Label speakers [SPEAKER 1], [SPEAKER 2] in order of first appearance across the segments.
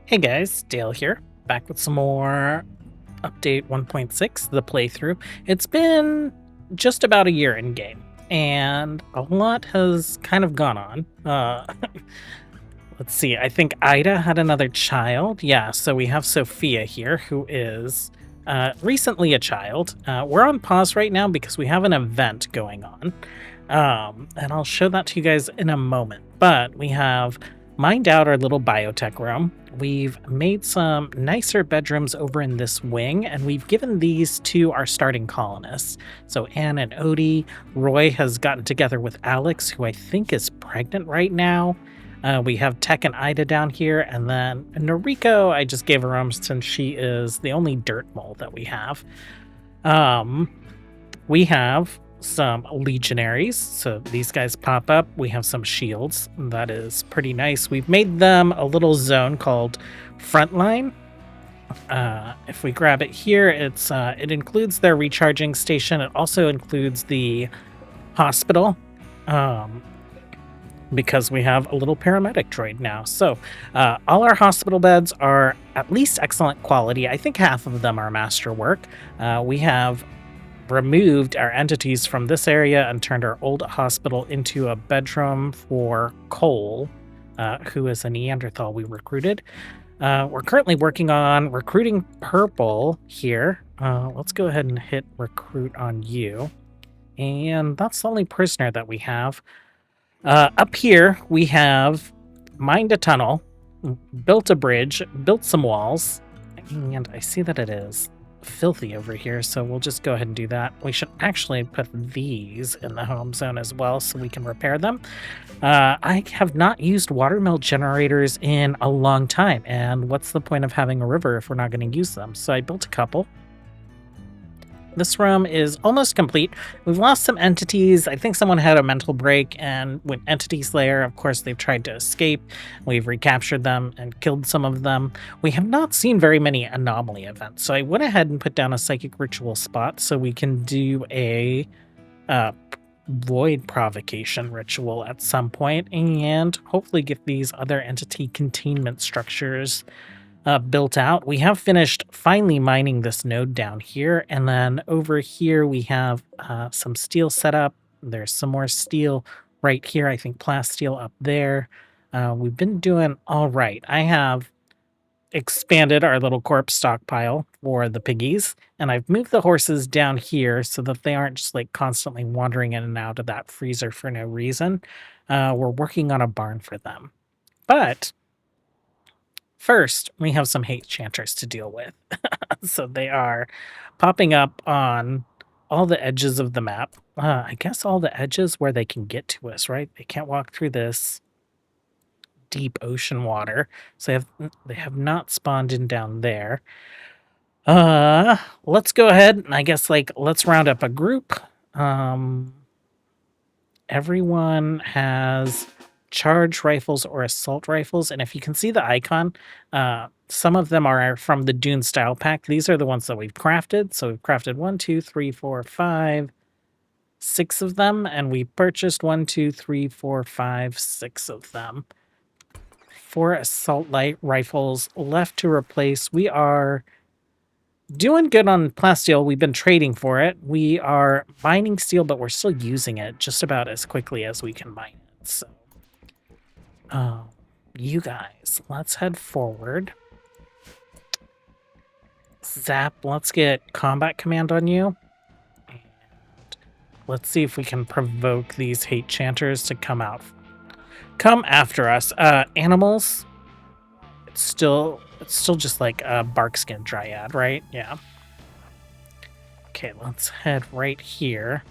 [SPEAKER 1] Hey guys, Dale here, back with some more update 1.6, the playthrough. It's been just about a year in game, and a lot has kind of gone on. Let's see, I think Ida had another child. Yeah, so we have Sophia here, who is recently a child. We're on pause right now because we have an event going on, and I'll show that to you guys in a moment. But we have mined out our little biotech room. We've made some nicer bedrooms over in this wing, and we've given these to our starting colonists. So Anne and Odie. Roy has gotten together with Alex, who I think is pregnant right now. We have Tech and Ida down here, and then Noriko, I just gave her room since she is the only dirt mole that we have. We have some legionaries, so these guys pop up. We have some shields. That is pretty nice. We've made them a little zone called Frontline. If we grab it here, it includes their recharging station. It also includes the hospital, because we have a little paramedic droid now. So all our hospital beds are at least excellent quality. I think half of them are masterwork. We have removed our entities from this area and turned our old hospital into a bedroom for Cole, who is a Neanderthal we recruited. We're currently working on recruiting Purple here. Let's go ahead and hit recruit on you. And that's the only prisoner that we have. Up here, we have mined a tunnel, built a bridge, built some walls, and I see that it is filthy over here, so we'll just go ahead and do that. We should actually put these in the home zone as well so we can repair them. I have not used watermill generators in a long time, and what's the point of having a river if we're not going to use them? So I built a couple. This room is almost complete. We've lost some entities. I think someone had a mental break and went Entity Slayer. Of course, they've tried to escape. We've recaptured them and killed some of them. We have not seen very many anomaly events, so I went ahead and put down a psychic ritual spot so we can do a void provocation ritual at some point and hopefully get these other entity containment structures built out. We have finished finally mining this node down here, and then over here we have some steel set up. There's some more steel right here. I think plasteel up there. We've been doing all right. I have expanded our little corpse stockpile for the piggies, and I've moved the horses down here so that they aren't just like constantly wandering in and out of that freezer for no reason. We're working on a barn for them. But first, we have some hate chanters to deal with. So they are popping up on all the edges of the map. I guess all the edges where they can get to us, right? They can't walk through this deep ocean water. So they have not spawned in down there. Let's go ahead and I guess let's round up a group. Everyone has charge rifles or assault rifles, and if you can see the icon, some of them are from the Dune style pack. These are the ones that we've crafted. So we've crafted 1, 2, 3, 4, 5, 6 of them, and we purchased 1, 2, 3, 4, 5, 6 of them. 4 assault light rifles left to replace. We are doing good on plasteel. We've been trading for it. We are mining steel, but we're still using it just about as quickly as we can mine it. So you guys, let's head forward. Zap, let's get combat command on you. And let's see if we can provoke these hate chanters to come after us. Animals, it's still just like a barkskin dryad, right? Yeah. Okay, let's head right here.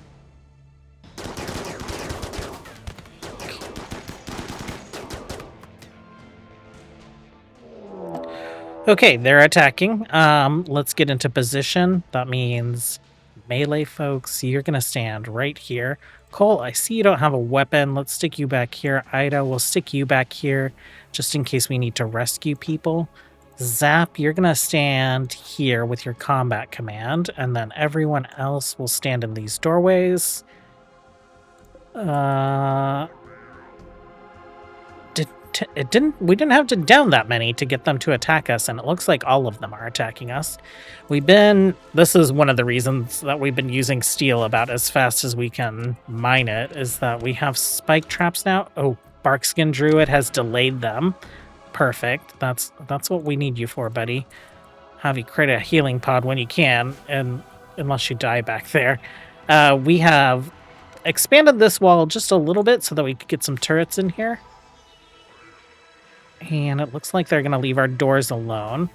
[SPEAKER 1] Okay, they're attacking. Let's get into position. That means melee folks, you're gonna stand right here. Cole, I see you don't have a weapon. Let's stick you back here. Ida, we'll stick you back here just in case we need to rescue people. Zap, you're gonna stand here with your combat command, and then everyone else will stand in these doorways. we didn't have to down that many to get them to attack us, and it looks like all of them are attacking us. This is one of the reasons that we've been using steel about as fast as we can mine it, is that we have spike traps now. Oh, Barkskin Druid has delayed them. Perfect. That's what we need you for, buddy. Have you create a healing pod when you can, and unless you die back there. We have expanded this wall just a little bit so that we could get some turrets in here. And it looks like they're going to leave our doors alone.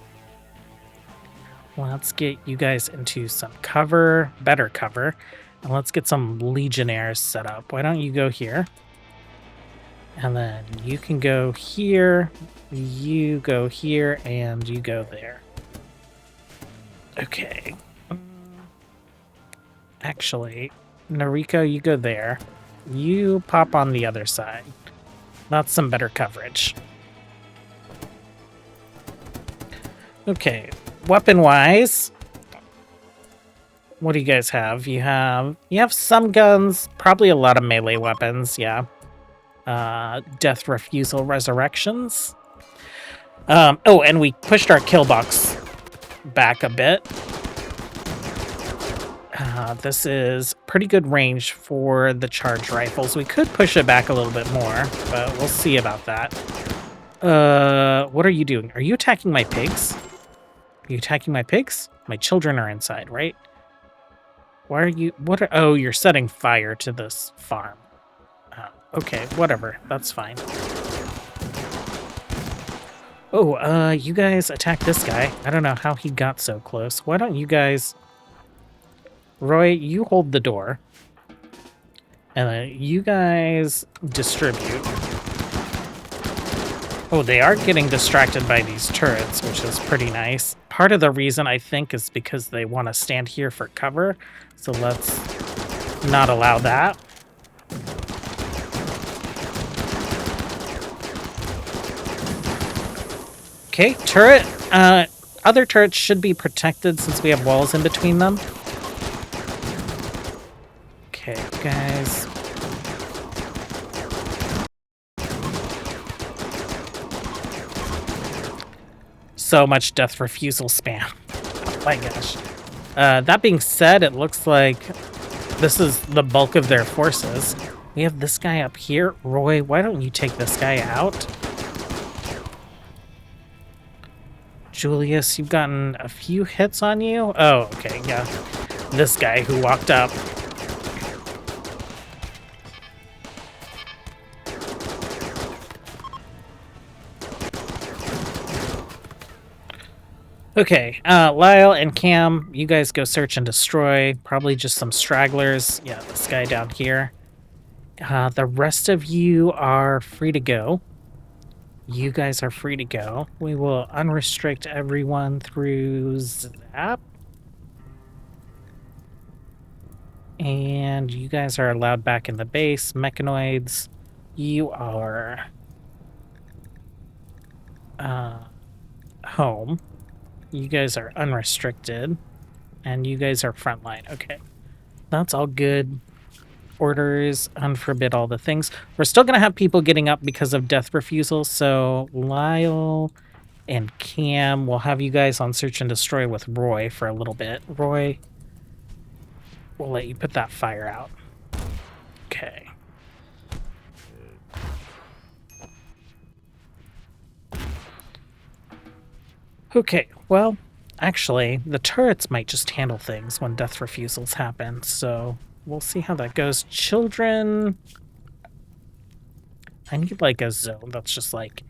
[SPEAKER 1] Let's get you guys into some cover, better cover. And let's get some legionnaires set up. Why don't you go here? And then you can go here, you go here, and you go there. Okay. Actually, Noriko, you go there. You pop on the other side. That's some better coverage. Okay, weapon-wise, what do you guys have? You have some guns, probably a lot of melee weapons, yeah. Death Refusal Resurrections. Oh, and we pushed our kill box back a bit. This is pretty good range for the charge rifles. We could push it back a little bit more, but we'll see about that. What are you doing? Are you attacking my pigs? Are you attacking my pigs? My children are inside, right? Why are you... Oh, you're setting fire to this farm. Okay, whatever. That's fine. Oh, you guys attack this guy. I don't know how he got so close. Why don't you guys... Roy, you hold the door. And then you guys distribute. Oh, they are getting distracted by these turrets, which is pretty nice. Part of the reason, I think, is because they want to stand here for cover. So let's not allow that. Okay, turret. Other turrets should be protected since we have walls in between them. Okay, guys. So much death refusal spam. Oh my gosh. That being said, it looks like this is the bulk of their forces. We have this guy up here. Roy, why don't you take this guy out? Julius, you've gotten a few hits on you. Oh, okay, yeah. This guy who walked up. Okay, Lyle and Cam, you guys go search and destroy. Probably just some stragglers. Yeah, this guy down here. The rest of you are free to go. You guys are free to go. We will unrestrict everyone through Zap. And you guys are allowed back in the base. Mechanoids, you are home. You guys are unrestricted. And you guys are frontline. Okay. That's all good. Orders, unforbid all the things. We're still going to have people getting up because of death refusal, so Lyle and Cam will have you guys on search and destroy with Roy for a little bit. Roy, we'll let you put that fire out. Okay. Okay, well, actually, the turrets might just handle things when death refusals happen, so... We'll see how that goes. Children... I need, like, a zone that's just, like,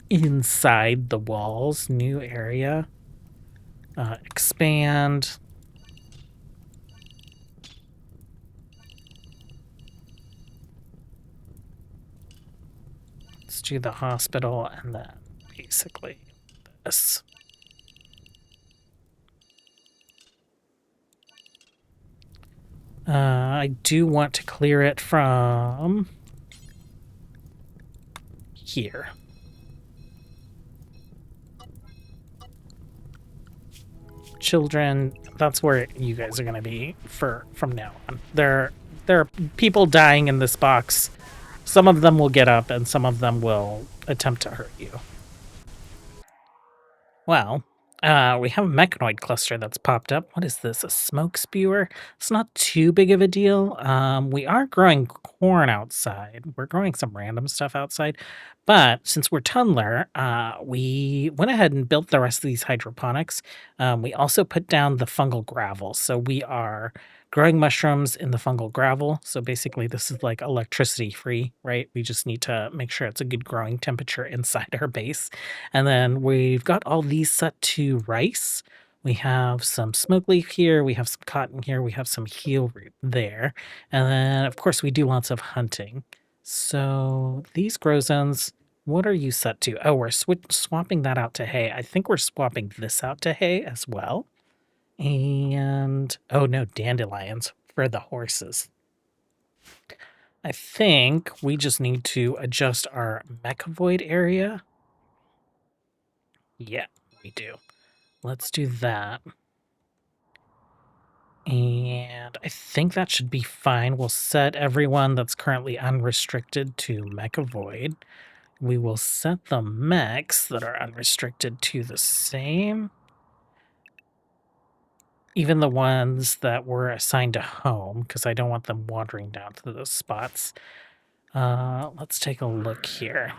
[SPEAKER 1] inside the walls. New area. Expand. Let's do the hospital and then basically this. I do want to clear it from here. Children, that's where you guys are going to be from now on. There are people dying in this box some of them will get up and some of them will attempt to hurt you. Well, we have a mechanoid cluster that's popped up. What is this? A smoke spewer? It's not too big of a deal. We are growing corn outside. We're growing some random stuff outside. But since we're Tunneler, we went ahead and built the rest of these hydroponics. We also put down the fungal gravel. So we are growing mushrooms in the fungal gravel. So basically, this is like electricity free, right? We just need to make sure it's a good growing temperature inside our base. And then we've got all these set to rice. We have some smoke leaf here. We have some cotton here. We have some heel root there. And then, of course, we do lots of hunting. So these grow zones, what are you set to? Oh, we're swapping that out to hay. I think we're swapping this out to hay as well. And, oh no, dandelions for the horses. I think we just need to adjust our mechavoid area. Yeah, we do. Let's do that. And I think that should be fine. We'll set everyone that's currently unrestricted to mechavoid. We will set the mechs that are unrestricted to the same. Even the ones that were assigned to home, because I don't want them wandering down to those spots. Let's take a look here.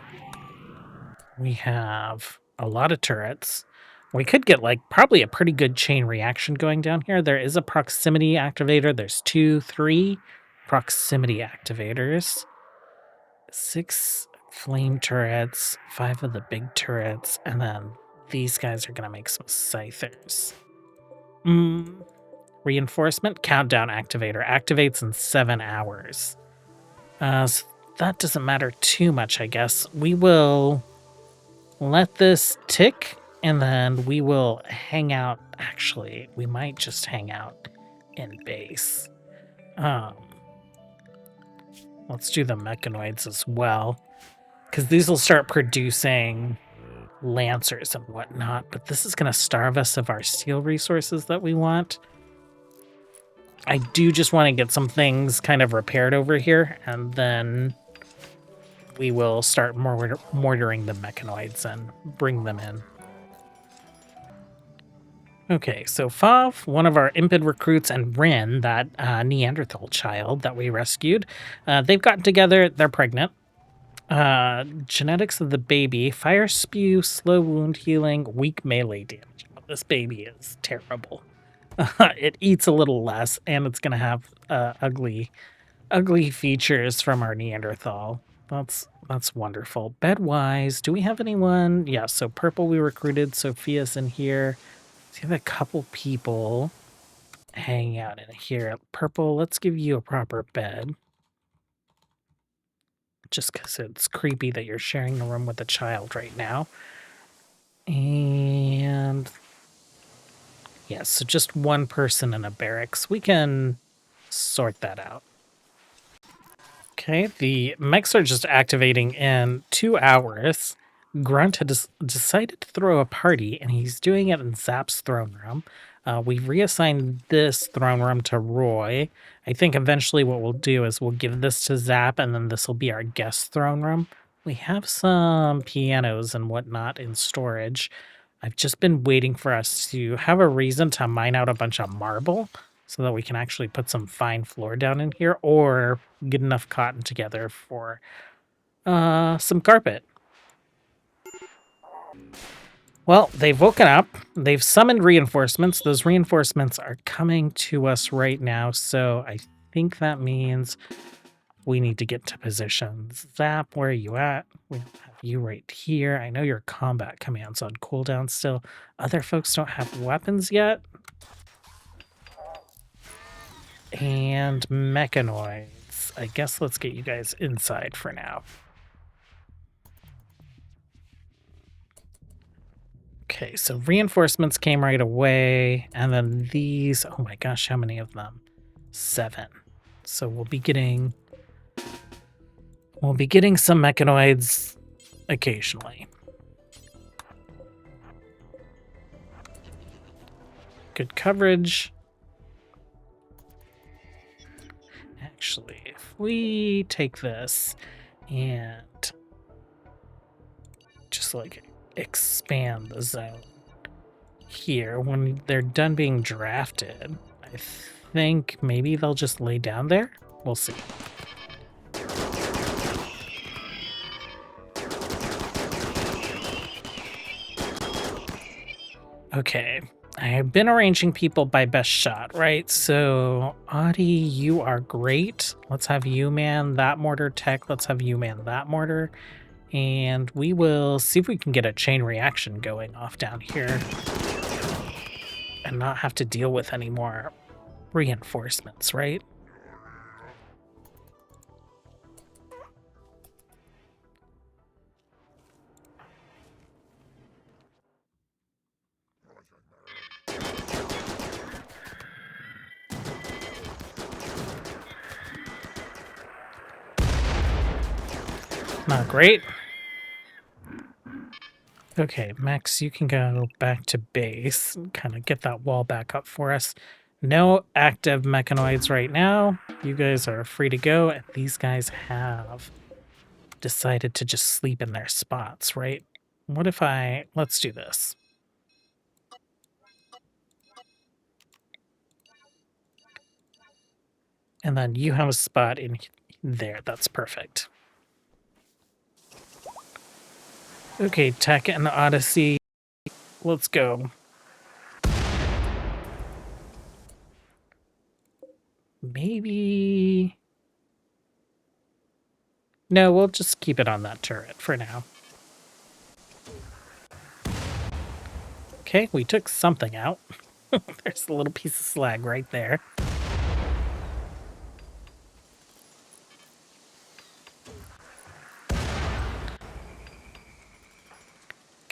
[SPEAKER 1] We have a lot of turrets. We could get like probably a pretty good chain reaction going down here. There is a proximity activator. There's 2, 3 proximity activators. 6 flame turrets, 5 of the big turrets, and then these guys are going to make some scythers. Reinforcement countdown activator activates in 7 hours. So that doesn't matter too much, I guess. We will let this tick, and then we will hang out. Actually, we might just hang out in base. Let's do the mechanoids as well, because these will start producing lancers and whatnot, but this is going to starve us of our steel resources that we want. I do just want to get some things kind of repaired over here, and then we will start mortaring the mechanoids and bring them in. Okay, so Fav, one of our Impid recruits, and Rin, that Neanderthal child that we rescued, they've gotten together. They're pregnant. Genetics of the baby: fire spew, slow wound healing, weak melee damage. Oh, this baby is terrible. It eats a little less, and it's going to have ugly features from our Neanderthal. That's wonderful. Bedwise, do we have anyone? Yeah, so purple we recruited. Sophia's in here. We have a couple people hanging out in here. Purple, let's give you a proper bed. Just because it's creepy that you're sharing a room with a child right now. And yeah, so just one person in a barracks. We can sort that out. Okay, the mechs are just activating in 2 hours. Grunt had decided to throw a party, and he's doing it in Zap's throne room. We've reassigned this throne room to Roy. I think eventually what we'll do is we'll give this to Zap, and then this will be our guest throne room. We have some pianos and whatnot in storage. I've just been waiting for us to have a reason to mine out a bunch of marble so that we can actually put some fine floor down in here, or get enough cotton together for some carpet. Well, they've woken up. They've summoned reinforcements. Those reinforcements are coming to us right now, so I think that means we need to get to positions. Zap, where are you at? We have you right here. I know your combat command's on cooldown still. Other folks don't have weapons yet. And mechanoids. I guess let's get you guys inside for now. Okay, so reinforcements came right away, and then these, oh my gosh, how many of them? 7. So we'll be getting some mechanoids occasionally. Good coverage. Actually, if we take this and just like expand the zone here. When they're done being drafted, I think maybe they'll just lay down there. We'll see. Okay, I have been arranging people by best shot, right? So, Audie, you are great. Let's have you man that mortar. Tech, let's have you man that mortar. And we will see if we can get a chain reaction going off down here and not have to deal with any more reinforcements, right? Not great. Okay, Max, you can go back to base and kind of get that wall back up for us. No active mechanoids right now. You guys are free to go, and these guys have decided to just sleep in their spots, right? What if let's do this. And then you have a spot in there. That's perfect. Okay, Tech and Odyssey, let's go. Maybe... No, we'll just keep it on that turret for now. Okay, we took something out. There's a little piece of slag right there.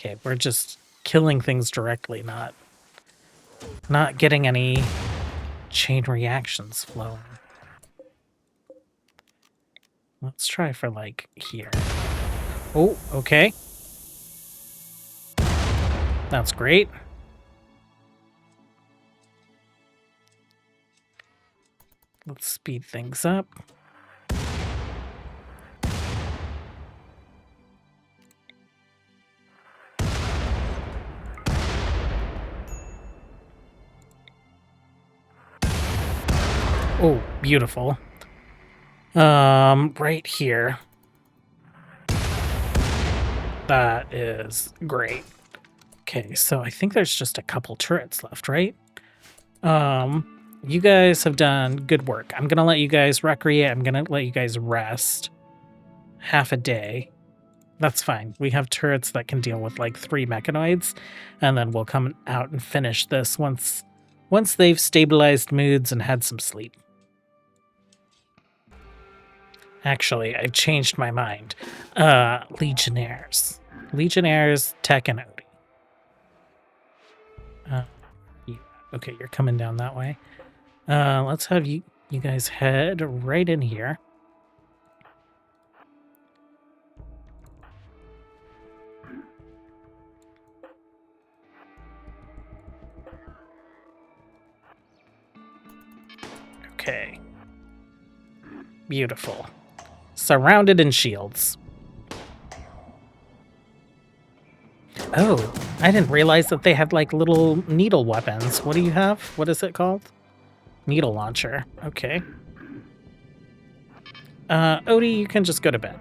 [SPEAKER 1] Okay, we're just killing things directly, not getting any chain reactions flowing. Let's try for, like, here. Oh, okay. That's great. Let's speed things up. Oh, beautiful. Right here. That is great. Okay, so I think there's just a couple turrets left, right? You guys have done good work. I'm gonna let you guys recreate. I'm gonna let you guys rest half a day. That's fine. We have turrets that can deal with like 3 mechanoids, and then we'll come out and finish this once they've stabilized moods and had some sleep. Actually, I've changed my mind. Legionnaires. Legionnaires, Tech, and Odie. Okay, you're coming down that way. Let's have you guys head right in here. Okay. Beautiful. Surrounded in shields. Oh, I didn't realize that they had like little needle weapons. What do you have? What is it called? Needle launcher. Okay. Odie, you can just go to bed.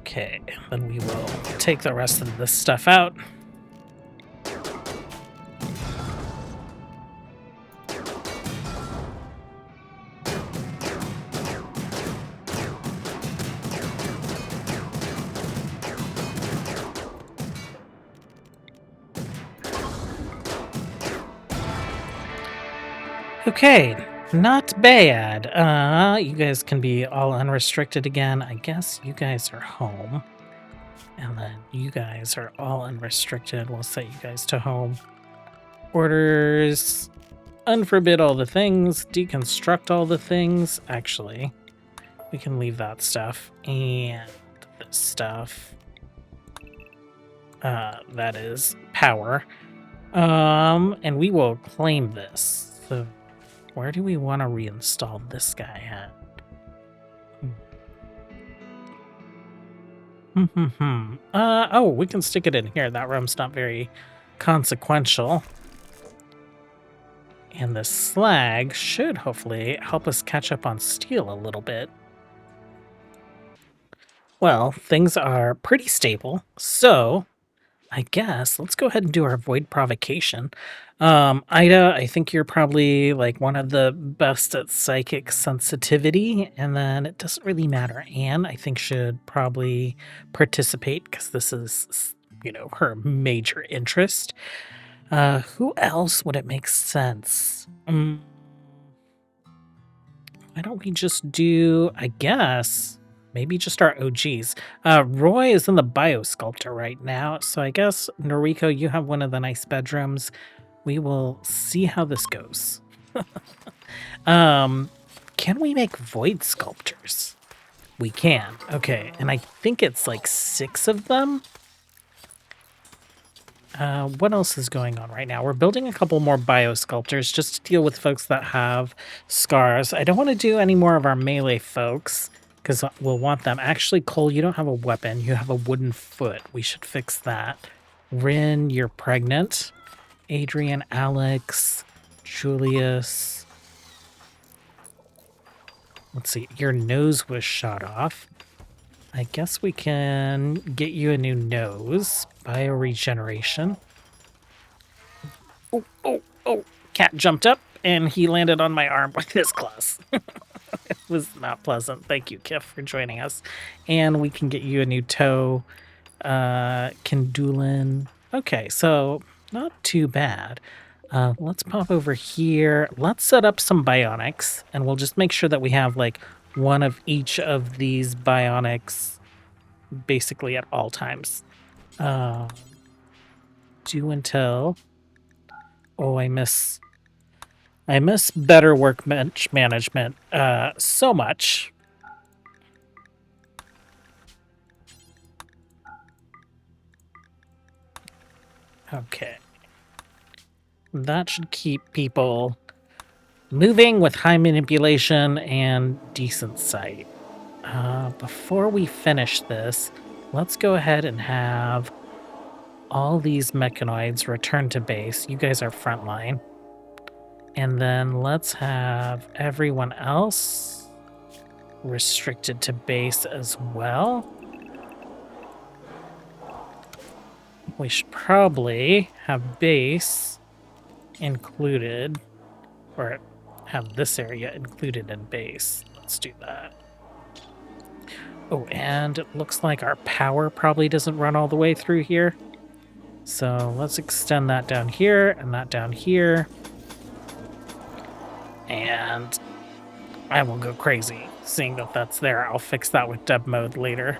[SPEAKER 1] Okay, then we will take the rest of this stuff out. Okay, not bad. You guys can be all unrestricted again. I guess you guys are home. And then you guys are all unrestricted. We'll set you guys to home. Orders. Unforbid all the things. Deconstruct all the things. Actually, We can leave that stuff and this stuff. That is power. And we will claim this. So where do we want to reinstall this guy at? Oh, we can stick it in here. That room's not very consequential. And the slag should hopefully help us catch up on steel a little bit. Well, things are pretty stable, so I guess let's go ahead and do our void provocation. Ida, I think you're probably like one of the best at psychic sensitivity, and then it doesn't really matter. Anne, I think, should probably participate because this is, her major interest. Who else would it make sense? Why don't we just do, I guess, maybe just our OGs. Roy is in the biosculptor right now, so I guess, Noriko, you have one of the nice bedrooms. We will see how this goes. Can we make void sculptors? We can. Okay, and I think it's like 6 of them. What else is going on right now? We're building a couple more biosculptors just to deal with folks that have scars. I don't want to do any more of our melee folks because we'll want them. Actually, Cole, you don't have a weapon. You have a wooden foot. We should fix that. Rin, you're pregnant. Adrian, Alex, Julius. Let's see. Your nose was shot off. I guess we can get you a new nose. Bioregeneration. Oh. Cat jumped up and he landed on my arm with his claws. It was not pleasant. Thank you, Kif, for joining us. And we can get you a new toe. Kindulin. Okay, so not too bad. Let's pop over here. Let's set up some bionics, and we'll just make sure that we have like one of each of these bionics basically at all times. Do until... Oh, I miss better workbench management so much. Okay. That should keep people moving with high manipulation and decent sight. Before we finish this, let's go ahead and have all these mechanoids return to base. You guys are frontline. And then let's have everyone else restricted to base as well. We should probably have base included, or have this area included in base. Let's do that. Oh, and it looks like our power probably doesn't run all the way through here. So let's extend that down here and that down here. And I will go crazy seeing that that's there. I'll fix that with deb mode later.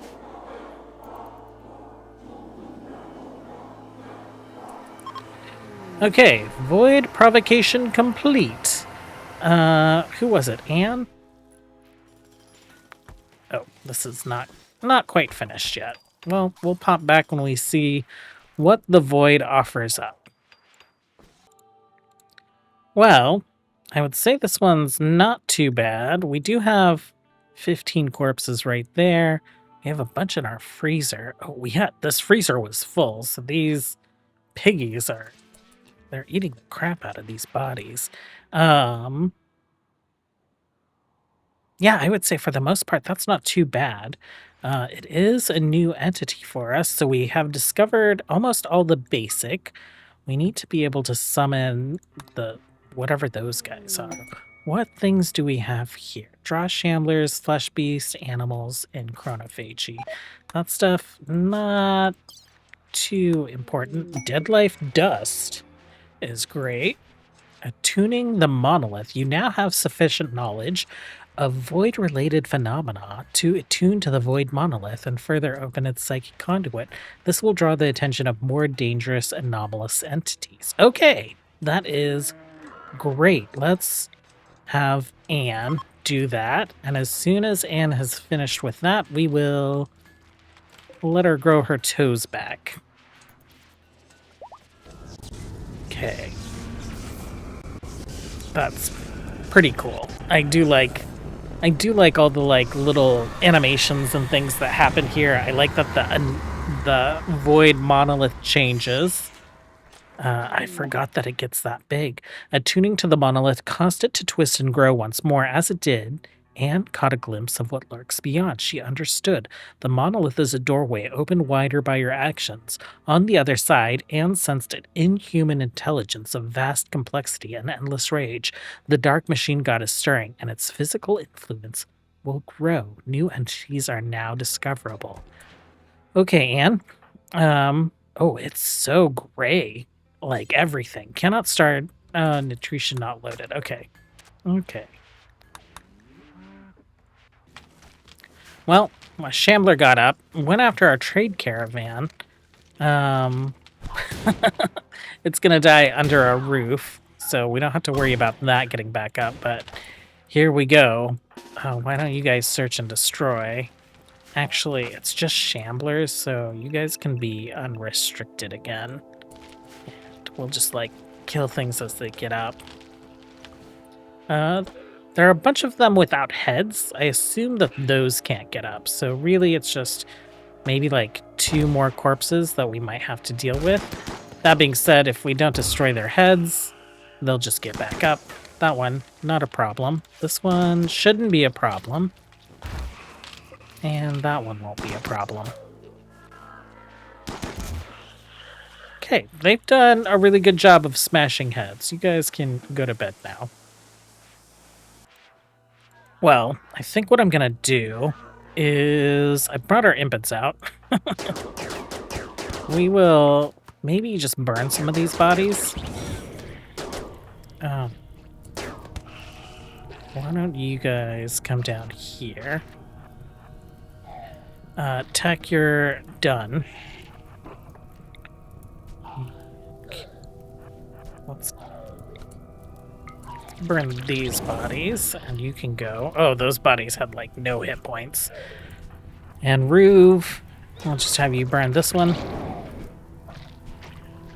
[SPEAKER 1] Okay, void provocation complete. Who was it? Anne? Oh, this is not quite finished yet. Well, we'll pop back when we see what the void offers up. Well, I would say this one's not too bad. We do have 15 corpses right there. We have a bunch in our freezer. Oh, this freezer was full, so these piggies they're eating the crap out of these bodies. Yeah, I would say for the most part, that's not too bad. It is a new entity for us, so we have discovered almost all the basic. We need to be able to summon whatever those guys are. What things do we have here? Draw Shamblers, Flesh Beast, Animals, and Chronophagy. That stuff, not too important. Dead Life Dust is great. Attuning the Monolith. You now have sufficient knowledge of void-related phenomena to attune to the void monolith and further open its psychic conduit. This will draw the attention of more dangerous anomalous entities. Okay, that is great. Let's have Anne do that. And as soon as Anne has finished with that, we will let her grow her toes back. Okay. That's pretty cool. I do like all the like little animations and things that happen here. I like that the void monolith changes. I forgot that it gets that big. Attuning to the monolith caused it to twist and grow once more. As it did, Anne caught a glimpse of what lurks beyond. She understood. The monolith is a doorway, opened wider by your actions. On the other side, Anne sensed an inhuman intelligence of vast complexity and endless rage. The dark machine god is stirring, and its physical influence will grow. New entities are now discoverable. Okay, Anne. Oh, it's so gray. Like everything. Cannot start. Nutrition not loaded. Okay. Okay. Well, my Shambler got up, went after our trade caravan. It's gonna die under a roof, so we don't have to worry about that getting back up, but here we go. Why don't you guys search and destroy? Actually, it's just Shamblers, so you guys can be unrestricted again. And we'll just, like, kill things as they get up. There are a bunch of them without heads. I assume that those can't get up, so really it's just maybe, like, 2 more corpses that we might have to deal with. That being said, if we don't destroy their heads, they'll just get back up. That one, not a problem. This one shouldn't be a problem. And that one won't be a problem. Okay, they've done a really good job of smashing heads. You guys can go to bed now. Well, I think what I'm gonna do is... I brought our impets out. We will maybe just burn some of these bodies. Why don't you guys come down here? Tech, you're done. Let's burn these bodies, and you can go. Oh, those bodies had, like, no hit points. And Ruve, I'll just have you burn this one.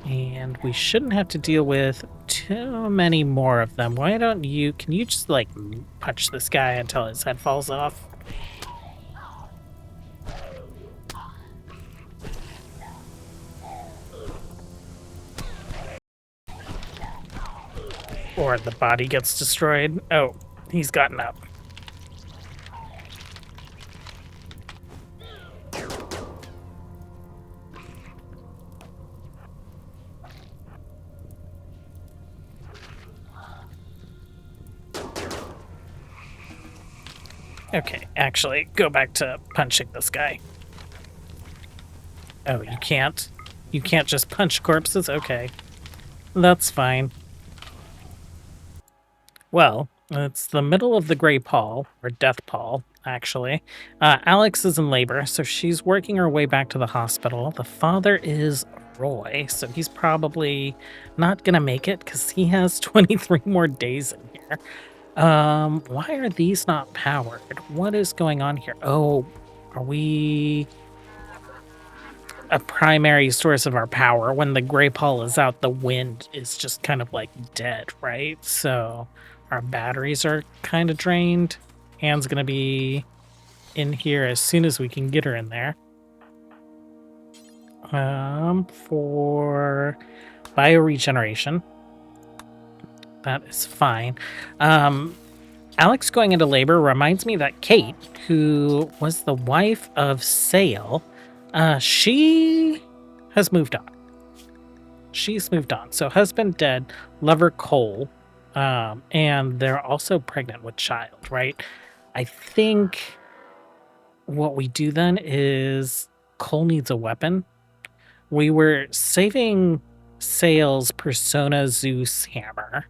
[SPEAKER 1] And we shouldn't have to deal with too many more of them. Why don't you... Can you just, like, punch this guy until his head falls off? Or the body gets destroyed. Oh, he's gotten up. Okay, actually, go back to punching this guy. Oh, you can't? You can't just punch corpses? Okay. That's fine. Well, it's the middle of the Grey Pall, or Death Pall, actually. Alex is in labor, so she's working her way back to the hospital. The father is Roy, so he's probably not gonna make it because he has 23 more days in here. Why are these not powered? What is going on here? Oh, are we a primary source of our power? When the Grey Pall is out, the wind is just kind of like dead, right? So our batteries are kind of drained. Anne's gonna be in here as soon as we can get her in there. For bioregeneration. That is fine. Alex going into labor reminds me that Kate, who was the wife of Sale, she has moved on. She's moved on. So husband dead, lover Cole, and they're also pregnant with child, right? I think what we do then is Cole needs a weapon. We were saving Sale's Persona Zeus hammer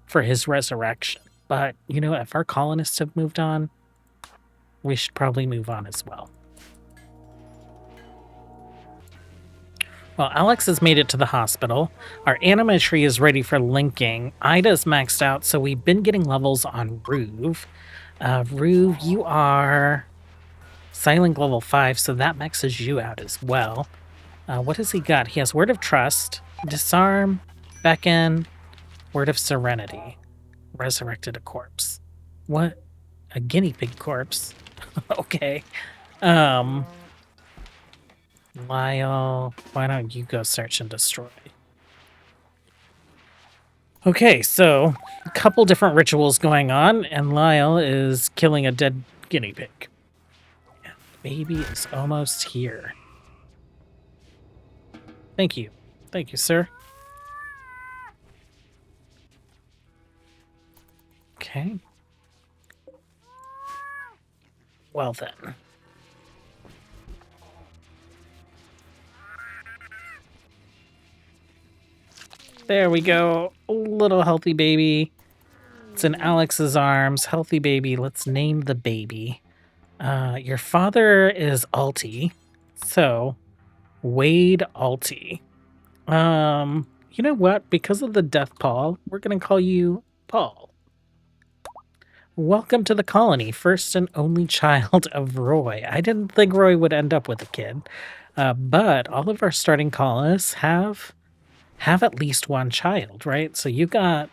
[SPEAKER 1] for his resurrection. But, you know, if our colonists have moved on, we should probably move on as well. Well, Alex has made it to the hospital. Our anima tree is ready for linking. Ida's maxed out, so we've been getting levels on Ruve. Rue, you are Silent level 5, so that maxes you out as well. What has he got? He has Word of Trust, Disarm, Beckon, Word of Serenity, Resurrected a Corpse. What? A guinea pig corpse? Okay. Um, Lyle, why don't you go search and destroy? Okay, so a couple different rituals going on, and Lyle is killing a dead guinea pig. And the baby is almost here. Thank you. Thank you, sir. Okay. Well then. There we go. Little healthy baby. It's in Alex's arms. Healthy baby. Let's name the baby. Your father is Alti. So, Wade Alti. You know what? Because of the death Paul, we're going to call you Paul. Welcome to the colony, first and only child of Roy. I didn't think Roy would end up with a kid, but all of our starting colonists have at least one child, right? So you've got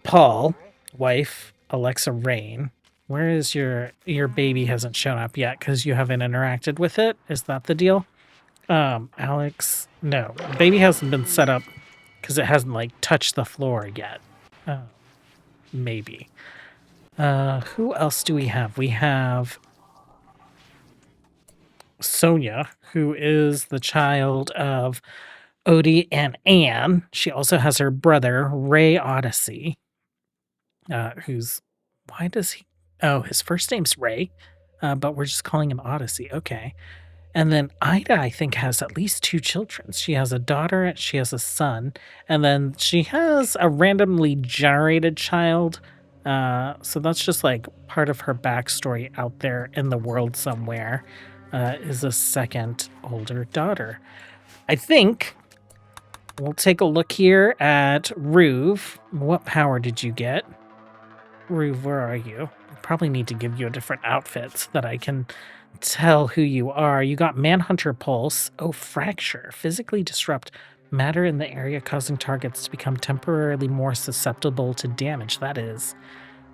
[SPEAKER 1] Paul, wife Alexa Rain. Where is your baby? Hasn't shown up yet because you haven't interacted with it. Is that the deal? Alex, no, baby hasn't been set up because it hasn't like touched the floor yet. Maybe. Who else do we have? We have Sonia, who is the child of Odie and Anne. She also has her brother, Ray Odyssey, who's... Why does he... Oh, his first name's Ray, but we're just calling him Odyssey. Okay. And then Ida, I think, has at least 2 children. She has a daughter, and she has a son, and then she has a randomly generated child. So that's just like part of her backstory out there in the world somewhere, is a second older daughter. I think we'll take a look here at Ruve. What power did you get? Ruve, where are you? I probably need to give you a different outfit so that I can tell who you are. You got Manhunter Pulse. Oh, Fracture. Physically disrupt matter in the area, causing targets to become temporarily more susceptible to damage. That is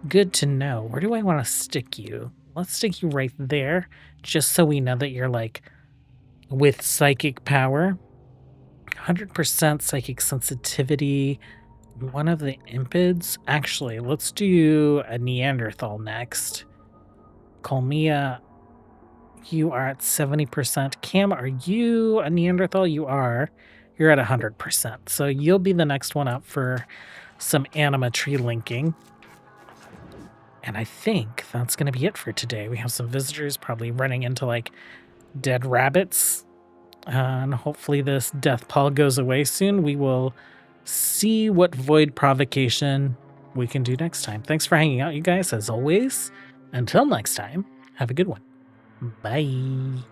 [SPEAKER 1] good to know. Where do I want to stick you? Let's stick you right there, just so we know that you're like with psychic power. 100% psychic sensitivity. One of the impids. Actually, let's do a Neanderthal next. Colmia, you are at 70%. Cam, are you a Neanderthal? You are. You're at 100%. So you'll be the next one up for some animatree linking. And I think that's going to be it for today. We have some visitors probably running into like dead rabbits. And hopefully this death pall goes away soon. We will see what void provocation we can do next time. Thanks for hanging out, you guys, as always. Until next time, have a good one. Bye.